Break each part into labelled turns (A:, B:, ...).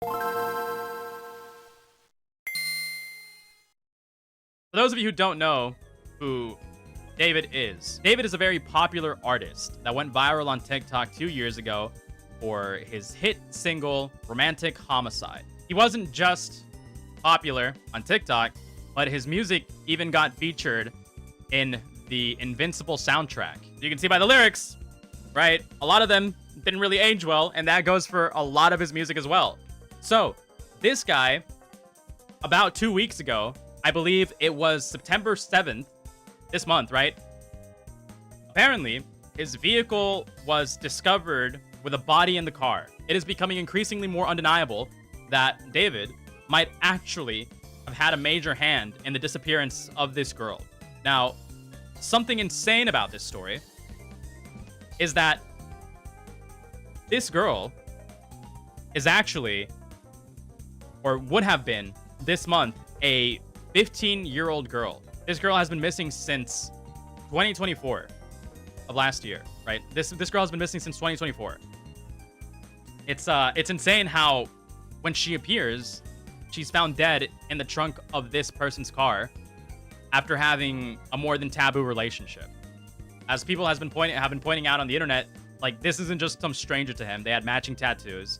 A: For those of you who don't know who David is a very popular artist that went viral on TikTok 2 years ago for his hit single, Romantic Homicide. He wasn't just popular on TikTok, but his music even got featured in the Invincible soundtrack. You can see by the lyrics, right? A lot of them didn't really age well, and that goes for a lot of his music as well. So, this guy, about 2 weeks ago, I believe it was September 7th, this month, right? Apparently, his vehicle was discovered with a body in the car. It is becoming increasingly more undeniable that David might actually have had a major hand in the disappearance of this girl. Now, something insane about this story is that this girl is actually, or would have been this month, a 15-year-old girl. This girl has been missing since 2024 of last year, right? This girl has been missing since 2024. It's insane how when she appears, she's found dead in the trunk of this person's car after having a more than taboo relationship. As people have been pointing out on the internet, like, this isn't just some stranger to him. They had matching tattoos.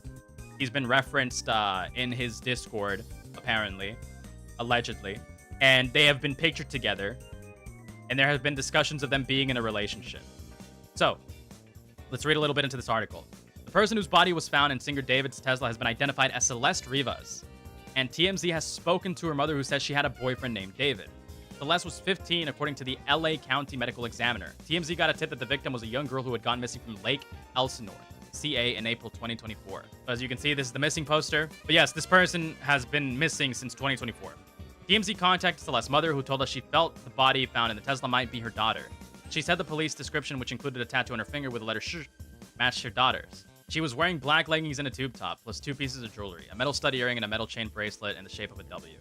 A: He's been referenced in his Discord, apparently, allegedly, and they have been pictured together, and there have been discussions of them being in a relationship. So, let's read a little bit into this article. The person whose body was found in singer David's Tesla has been identified as Celeste Rivas, and TMZ has spoken to her mother, who says she had a boyfriend named David. Celeste was 15, according to the LA County Medical Examiner. TMZ got a tip that the victim was a young girl who had gone missing from Lake Elsinore, CA, in April 2024. So as you can see, this is the missing poster. But yes, this person has been missing since 2024. TMZ contacted Celeste's mother, who told us she felt the body found in the Tesla might be her daughter. She said the police description, which included a tattoo on her finger with the letter sh, matched her daughter's. She was wearing black leggings and a tube top, plus 2 pieces of jewelry, a metal stud earring and a metal chain bracelet in the shape of a W.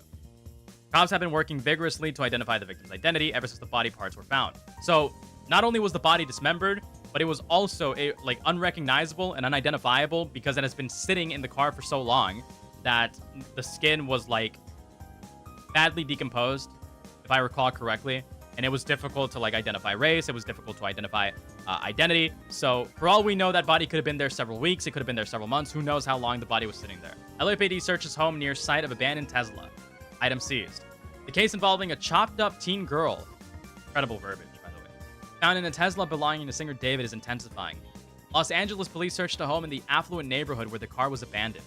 A: Cops have been working vigorously to identify the victim's identity ever since the body parts were found. So, not only was the body dismembered, but it was also unrecognizable and unidentifiable because it has been sitting in the car for so long that the skin was badly decomposed, if I recall correctly, and it was difficult to identify race. It was difficult to identify identity. So for all we know, that body could have been there several weeks. It could have been there several months. Who knows how long the body was sitting there? LAPD searches home near site of abandoned Tesla. Item seized. The case involving a chopped up teen girl, incredible verbiage, by the way, found in a Tesla belonging to singer David is intensifying. Los Angeles police searched a home in the affluent neighborhood where the car was abandoned.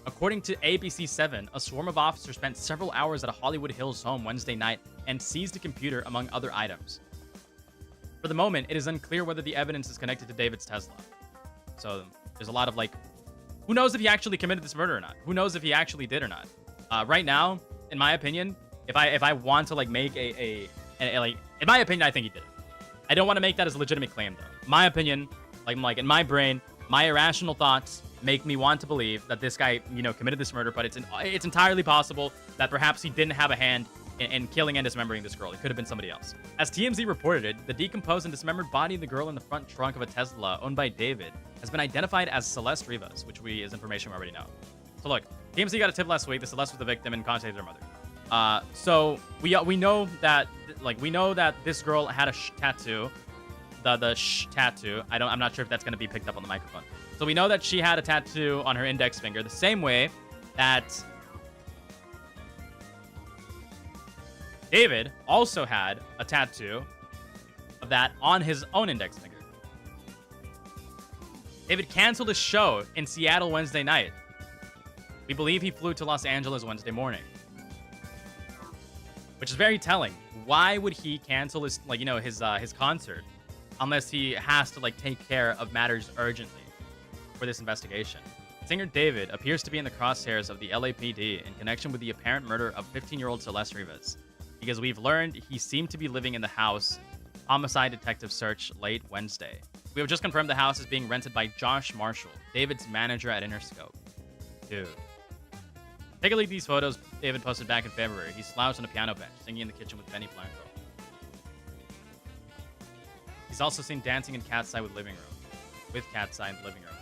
A: According to ABC7, a swarm of officers spent several hours at a Hollywood Hills home Wednesday night and seized a computer, among other items. For the moment, it is unclear whether the evidence is connected to David's Tesla. So there's a lot of who knows if he actually committed this murder or not? Who knows if he actually did or not? Right now, in my opinion, if I want to make in my opinion, I think he did it. I don't want to make that as a legitimate claim though. My opinion, in my brain, my irrational thoughts make me want to believe that this guy, committed this murder, but it's entirely possible that perhaps he didn't have a hand in killing and dismembering this girl. It could have been somebody else. As TMZ reported, the decomposed and dismembered body of the girl in the front trunk of a Tesla owned by David has been identified as Celeste Rivas, which is information we already know. So look, TMZ got a tip last week that Celeste was the victim and contacted her mother. So we know that this girl had a tattoo, the tattoo. I'm not sure if that's gonna be picked up on the microphone. So we know that she had a tattoo on her index finger, the same way that David also had a tattoo of that on his own index finger. David canceled his show in Seattle Wednesday night. We believe he flew to Los Angeles Wednesday morning, which is very telling. Why would he cancel his his concert unless he has to take care of matters urgently for this investigation? Singer David appears to be in the crosshairs of the LAPD in connection with the apparent murder of 15-year-old Celeste Rivas, because we've learned he seemed to be living in the house homicide detectives searched late Wednesday. We have just confirmed the house is being rented by Josh Marshall, David's manager at Interscope. Dude. Take a look at these photos David posted back in February. He's slouched on a piano bench, singing in the kitchen with Benny Blanco. He's also seen dancing in Cat's Eye with Cat's Eye in the living room.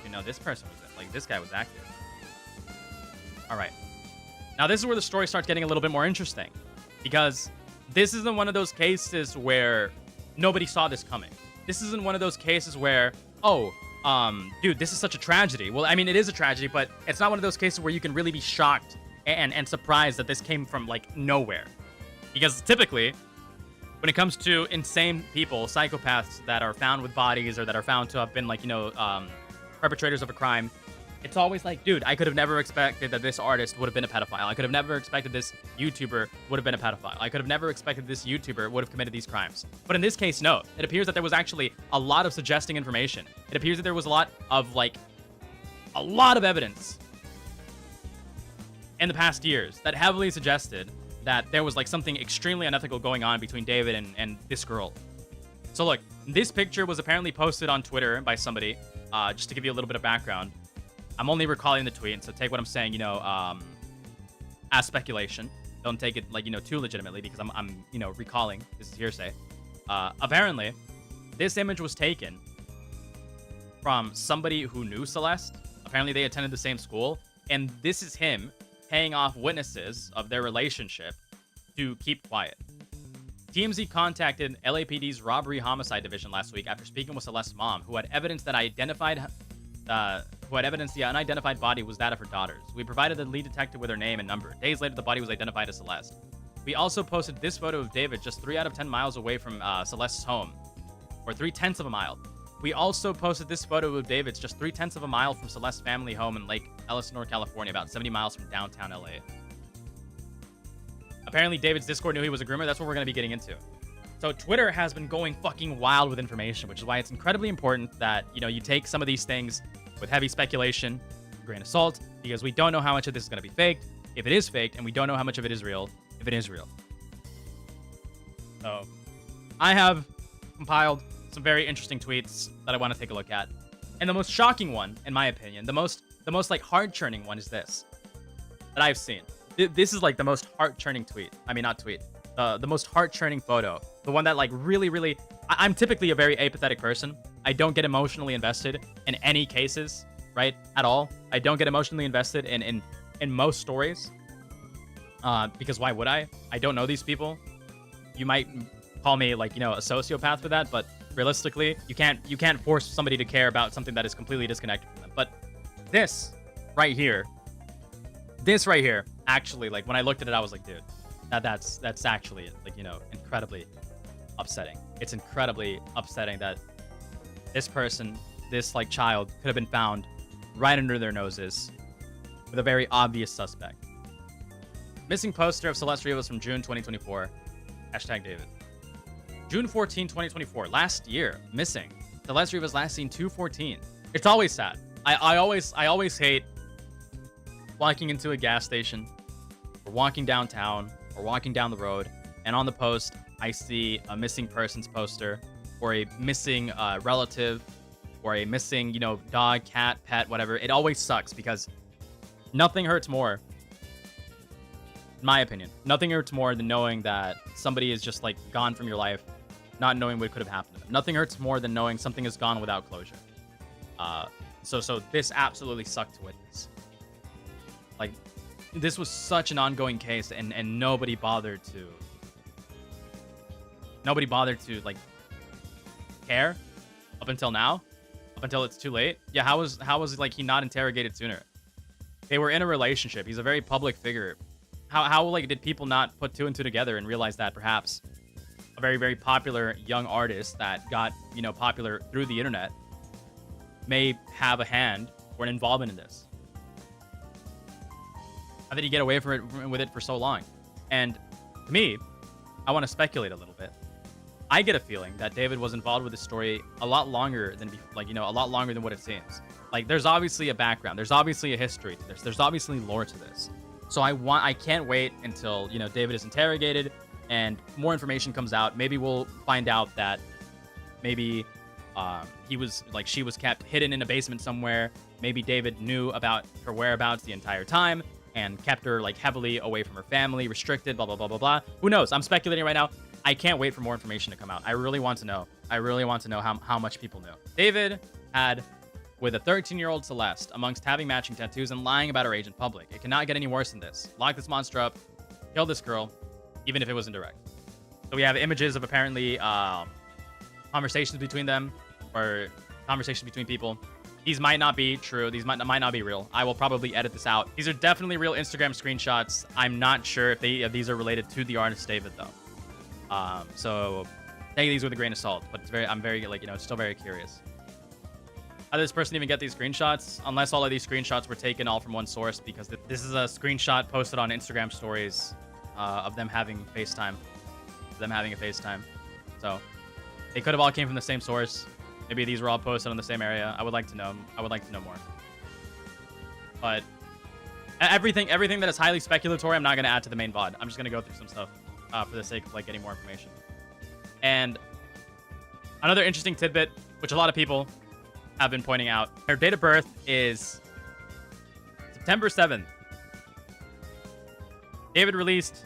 A: You know, this person was in. Like, this guy was active. All right. Now, this is where the story starts getting a little bit more interesting, because this isn't one of those cases where nobody saw this coming. This isn't one of those cases where, oh, dude, this is such a tragedy. Well, I mean, it is a tragedy, but it's not one of those cases where you can really be shocked and surprised that this came from, like, nowhere. Because typically, when it comes to insane people, psychopaths that are found with bodies or that are found to have been, like, perpetrators of a crime, it's always like, dude, I could have never expected that this artist would have been a pedophile. I could have never expected this YouTuber would have been a pedophile. I could have never expected this YouTuber would have committed these crimes. But in this case, no. It appears that there was actually a lot of suggesting information. It appears that there was a lot of evidence in the past years that heavily suggested that there was, like, something extremely unethical going on between David and this girl. So look, this picture was apparently posted on Twitter by somebody, just to give you a little bit of background. I'm only recalling the tweet, so take what I'm saying, as speculation. Don't take it, like, too legitimately, because I'm recalling. This is hearsay. Apparently, this image was taken from somebody who knew Celeste. Apparently, they attended the same school, and this is him paying off witnesses of their relationship to keep quiet. TMZ contacted LAPD's Robbery Homicide Division last week after speaking with Celeste's mom, who had evidence that the unidentified body was that of her daughter's. We provided the lead detective with her name and number. Days later, the body was identified as Celeste. We also posted this photo of David just 3 out of 10 miles away from Celeste's home, or 3/10 of a mile. We also posted this photo of David's just 3/10 of a mile from Celeste's family home in Lake Elsinore, California, about 70 miles from downtown LA. Apparently, David's Discord knew he was a groomer. That's what we're going to be getting into. So Twitter has been going fucking wild with information, which is why it's incredibly important that, you take some of these things with heavy speculation, a grain of salt, because we don't know how much of this is going to be faked, if it is faked, and we don't know how much of it is real, if it is real. So I have compiled some very interesting tweets that I want to take a look at. And the most shocking one, in my opinion, the most like heart-churning one is this that I've seen. This is like the most heart-churning tweet. I mean, not tweet. The most heart-churning photo. The one that, like, really... I'm typically a very apathetic person. I don't get emotionally invested in any cases, right? At all. I don't get emotionally invested in most stories. Because why would I? I don't know these people. You might call me, like, a sociopath for that, but realistically, you can't force somebody to care about something that is completely disconnected from them. But this right here, actually, like, when I looked at it, I was like, dude, that's actually, like, incredibly upsetting. It's incredibly upsetting that this person, this, like, child, could have been found right under their noses with a very obvious suspect. Missing poster of Celeste Rivas from June 2024. #David. June 14, 2024. Last year. Missing. Celeste Rivas last seen 2/14. It's always sad. I always hate walking into a gas station, or walking downtown, or walking down the road, and on the post, I see a missing persons poster, or a missing relative, or a missing, dog, cat, pet, whatever. It always sucks, because nothing hurts more, in my opinion, nothing hurts more than knowing that somebody is just, like, gone from your life, not knowing what could have happened to them. Nothing hurts more than knowing something is gone without closure. So this absolutely sucked to witness. Like, this was such an ongoing case, and nobody bothered to like care up until now, up until it's too late. Yeah, how was like he not interrogated sooner? They were in a relationship. He's a very public figure. How like did people not put 2 and 2 together and realize that perhaps a very, very popular young artist that got, popular through the internet may have a hand or an involvement in this? How did he get away with it for so long? And to me, I want to speculate a little bit. I get a feeling that David was involved with this story a lot longer than, a lot longer than what it seems. Like, there's obviously a background. There's obviously a history to this. There's obviously lore to this. So I can't wait until, David is interrogated and more information comes out. Maybe we'll find out that maybe she was kept hidden in a basement somewhere. Maybe David knew about her whereabouts the entire time and kept her, like, heavily away from her family, restricted, blah, blah, blah, blah, blah. Who knows? I'm speculating right now. I can't wait for more information to come out. I really want to know. I really want to know how much people knew. David had with a 13-year-old Celeste amongst having matching tattoos and lying about her age in public. It cannot get any worse than this. Lock this monster up, kill this girl, even if it was indirect. So we have images of apparently conversations between them, or conversations between people. These might not be true. These might not be real. I will probably edit this out. These are definitely real Instagram screenshots. I'm not sure if these are related to the artist David though. So take these with a grain of salt. But I'm very still very curious. How did this person even get these screenshots? Unless all of these screenshots were taken all from one source, because this is a screenshot posted on Instagram stories of them having FaceTime. So they could have all came from the same source. Maybe these were all posted on the same area. I would like to know more. But everything that is highly speculatory, I'm not going to add to the main VOD. I'm just going to go through some stuff for the sake of getting more information. And another interesting tidbit, which a lot of people have been pointing out, her date of birth is September 7th. David released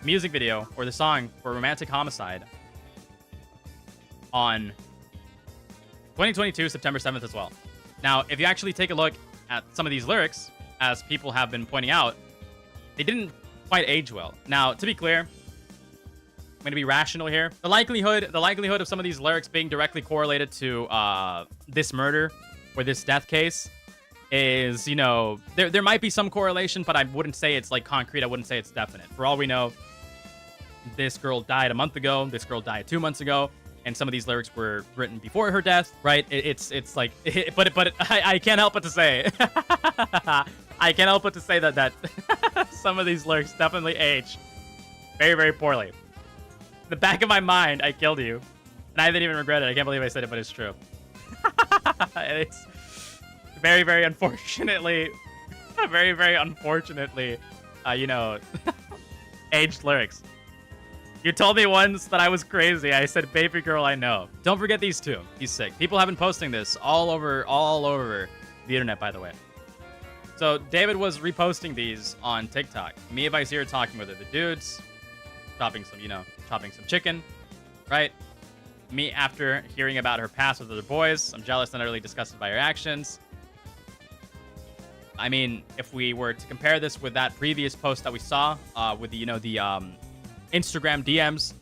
A: a music video, or the song, for Romantic Homicide on 2022, September 7th as well. Now, if you actually take a look at some of these lyrics, as people have been pointing out, they didn't quite age well. Now, to be clear, I'm going to be rational here. The likelihood of some of these lyrics being directly correlated to this murder or this death case is, there might be some correlation, but I wouldn't say it's concrete. I wouldn't say it's definite. For all we know, this girl died a month ago. This girl died 2 months ago. And some of these lyrics were written before her death, right? But I can't help but to say, that some of these lyrics definitely age very, very poorly. In the back of my mind, I killed you, and I didn't even regret it. I can't believe I said it, but it's true. It's very, very unfortunately, aged lyrics. You told me once that I was crazy. I said, baby girl, I know. Don't forget these two. He's sick. People have been posting this all over the internet, by the way. So David was reposting these on TikTok. Me and Vizier talking with her. The dudes chopping some chicken, right? Me after hearing about her past with other boys. I'm jealous and utterly disgusted by her actions. I mean, if we were to compare this with that previous post that we saw with the Instagram DMs,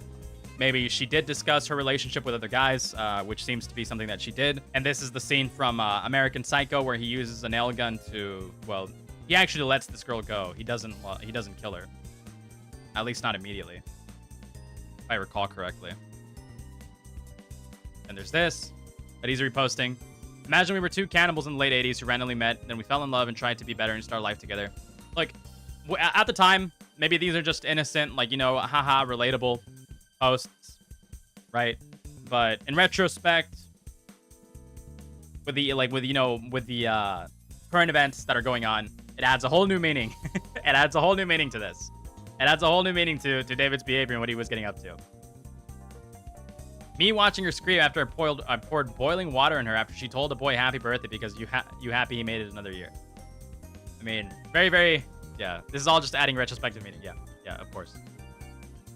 A: maybe she did discuss her relationship with other guys, which seems to be something that she did. And this is the scene from American Psycho where he uses a nail gun to, well, he actually lets this girl go. He doesn't kill her. At least not immediately, if I recall correctly. And there's this that he's reposting. Imagine we were two cannibals in the late 80s who randomly met, then we fell in love and tried to be better and start life together. Like, at the time, maybe these are just innocent, haha, relatable posts, right? But in retrospect, with the current events that are going on, it adds a whole new meaning. It adds a whole new meaning to this. It adds a whole new meaning to David's behavior and what he was getting up to. Me watching her scream after I poured boiling water in her after she told a boy happy birthday because you happy he made it another year. I mean, very, very... Yeah, this is all just adding retrospective meaning. Yeah, of course.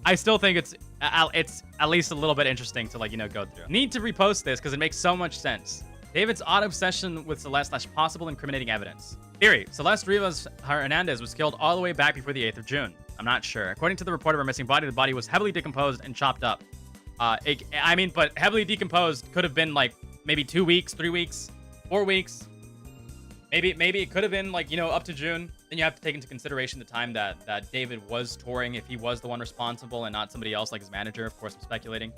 A: I still think it's at least a little bit interesting to go through. Need to repost this because it makes so much sense. David's odd obsession with Celeste / possible incriminating evidence. Theory: Celeste Rivas Hernandez was killed all the way back before the 8th of June. I'm not sure. According to the report of her missing body, the body was heavily decomposed and chopped up. But heavily decomposed could have been maybe 2 weeks, 3 weeks, 4 weeks. Maybe it could have been up to June. Then you have to take into consideration the time that David was touring, if he was the one responsible and not somebody else like his manager. Of course, I'm speculating.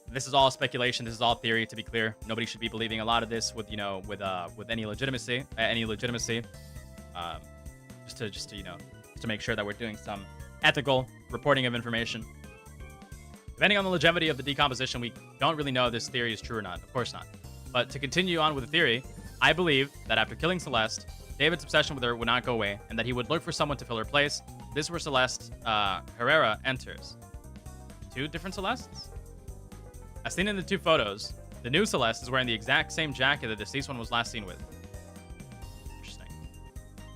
A: This is all speculation. This is all theory, to be clear. Nobody should be believing a lot of this with any legitimacy. Just to make sure that we're doing some ethical reporting of information. Depending on the longevity of the decomposition, we don't really know if this theory is true or not. Of course not. But to continue on with the theory, I believe that after killing Celeste, David's obsession with her would not go away, and that he would look for someone to fill her place. This is where Celeste Herrera enters. Two different Celestes? As seen in the two photos, the new Celeste is wearing the exact same jacket that the deceased one was last seen with. Interesting.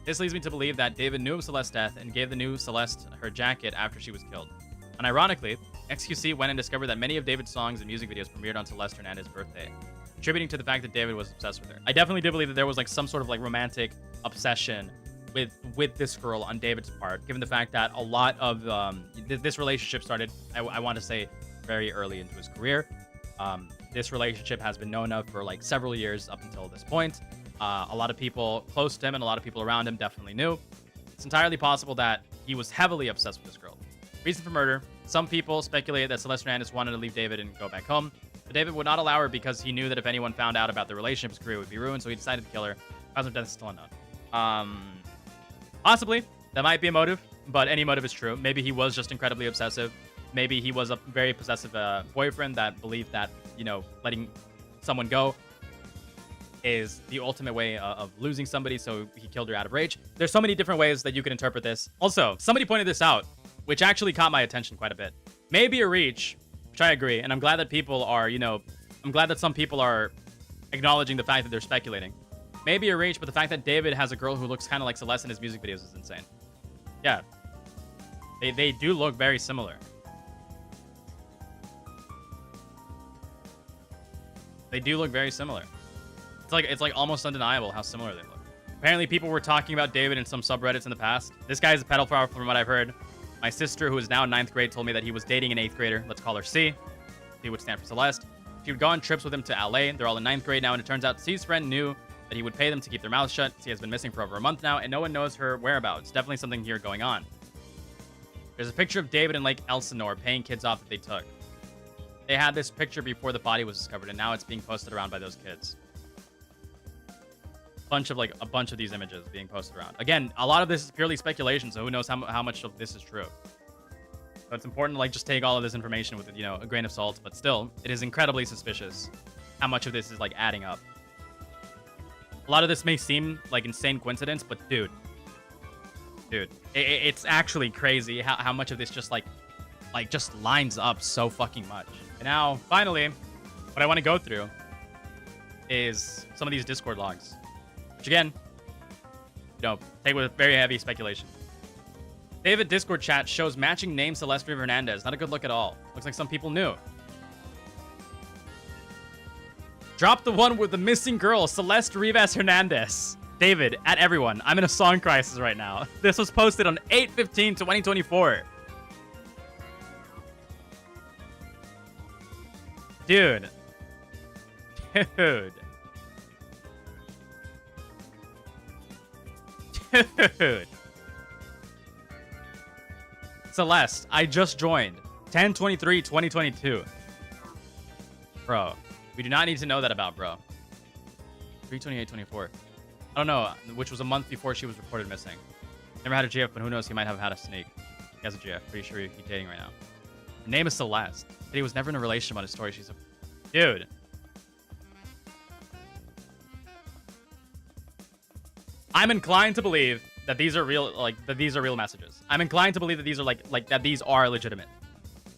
A: This leads me to believe that David knew of Celeste's death and gave the new Celeste her jacket after she was killed. And ironically, XQC went and discovered that many of David's songs and music videos premiered on Celeste Hernandez's birthday. contributing to the fact that David was obsessed with her. I definitely do believe that there was like some sort of like romantic obsession with this girl on David's part, given the fact that a lot of this relationship started, I want to say, very early into his career. This relationship has been known of for like several years up until this point. A lot of people close to him and a lot of people around him definitely knew. It's entirely possible that he was heavily obsessed with this girl. Reason for murder. Some people speculated that Celeste Hernandez wanted to leave David and go back home. But David would not allow her because he knew that if anyone found out about the relationship, his career would be ruined, so he decided to kill her. Cause of death is still unknown. Possibly. That might be a motive, but any motive is true. Maybe he was just incredibly obsessive. Maybe he was a very possessive boyfriend that believed that, you know, letting someone go is the ultimate way of losing somebody, so he killed her out of rage. There's so many different ways that you can interpret this. Also, somebody pointed this out, which actually caught my attention quite a bit. Maybe a reach, which I agree, and I'm glad that people are, you know, I'm glad that some people are acknowledging the fact that they're speculating. Maybe a reach, but the fact that David has a girl who looks kind of like Celeste in his music videos is insane. Yeah. They do look very similar. They do look very similar. It's like almost undeniable how similar they look. Apparently, people were talking about David in some subreddits in the past. This guy is a pedophile from what I've heard. My sister, who is now in 9th grade, told me that he was dating an 8th grader. Let's call her C. C would stand for Celeste. She would go on trips with him to LA. They're all in 9th grade now, and it turns out C's friend knew that he would pay them to keep their mouths shut. C has been missing for over a month now, and no one knows her whereabouts. Definitely something here going on. There's a picture of David and Lake Elsinore paying kids off that they took. They had this picture before the body was discovered, and now it's being posted around by those kids. A bunch of these images being posted around. Again, a lot of this is purely speculation, so who knows how much of this is true. So it's important to like just take all of this information with, you know, a grain of salt, but still, it is incredibly suspicious how much of this is like adding up. A lot of this may seem like insane coincidence, but dude, it's actually crazy how much of this just just lines up so fucking much. And now, finally, what I want to go through is some of these Discord logs. Which again, you know, take with very heavy speculation. David Discord chat shows matching name Celeste Hernandez. Not a good look at all. Looks like some people knew. Drop the one with the missing girl, Celeste Rivas Hernandez. David, at everyone, I'm in a song crisis right now. This was posted on 8/15/2024. Dude. Dude. Celeste, I just joined. 10/23/2022. Bro, we do not need to know that about bro. 3/28/24. I don't know, which was a month before she was reported missing. Never had a GF, but who knows, he might have had a sneak. He has a GF, pretty sure he's dating right now. Her name is Celeste. But he was never in a relationship on his story. She's a... Dude. I'm inclined to believe that these are real, real messages. I'm inclined to believe that these are that these are legitimate.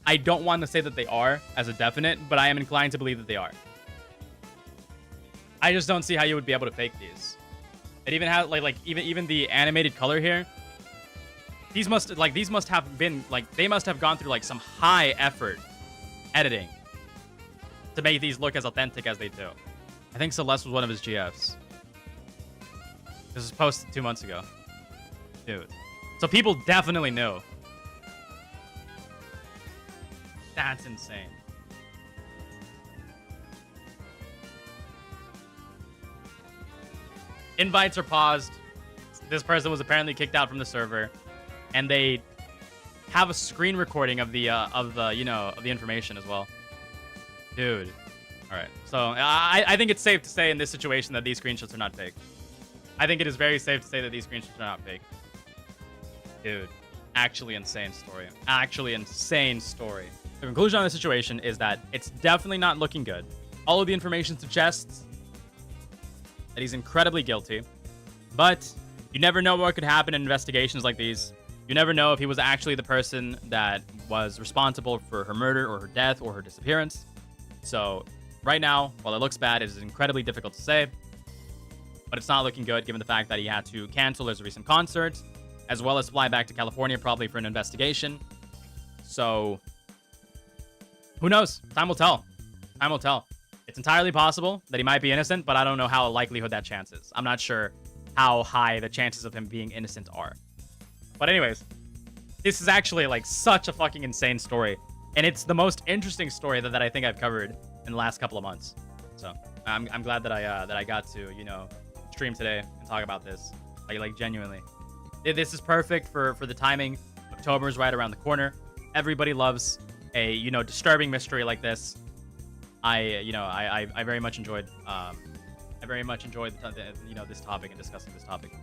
A: I don't want to say that they are as a definite, but I am inclined to believe that they are. I just don't see how you would be able to fake these. It even has even the animated color here. These must have been they must have gone through some high effort editing to make these look as authentic as they do. I think Celeste was one of his GFs. This was posted 2 months ago. Dude. So people definitely knew. That's insane. Invites are paused. This person was apparently kicked out from the server, and they have a screen recording of the information as well. Dude. All right. So I think it's safe to say in this situation that these screenshots are not fake. I think it is very safe to say that these screenshots are not fake. Dude. Actually insane story. Actually insane story. The conclusion on the situation is that it's definitely not looking good. All of the information suggests that he's incredibly guilty, but you never know what could happen in investigations like these. You never know if he was actually the person that was responsible for her murder or her death or her disappearance. So right now, while it looks bad, it is incredibly difficult to say, but it's not looking good given the fact that he had to cancel his recent concert, as well as fly back to California probably for an investigation. So who knows? Time will tell. Time will tell. It's entirely possible that he might be innocent, but I don't know how likelihood that chance is. I'm not sure how high the chances of him being innocent are. But anyways, this is actually like such a fucking insane story. And it's the most interesting story that I think I've covered in the last couple of months. So I'm glad that I got to, you know, stream today and talk about this. Like genuinely. This is perfect for the timing. October is right around the corner. Everybody loves a, you know, disturbing mystery like this. I very much enjoyed you know, this topic and discussing this topic.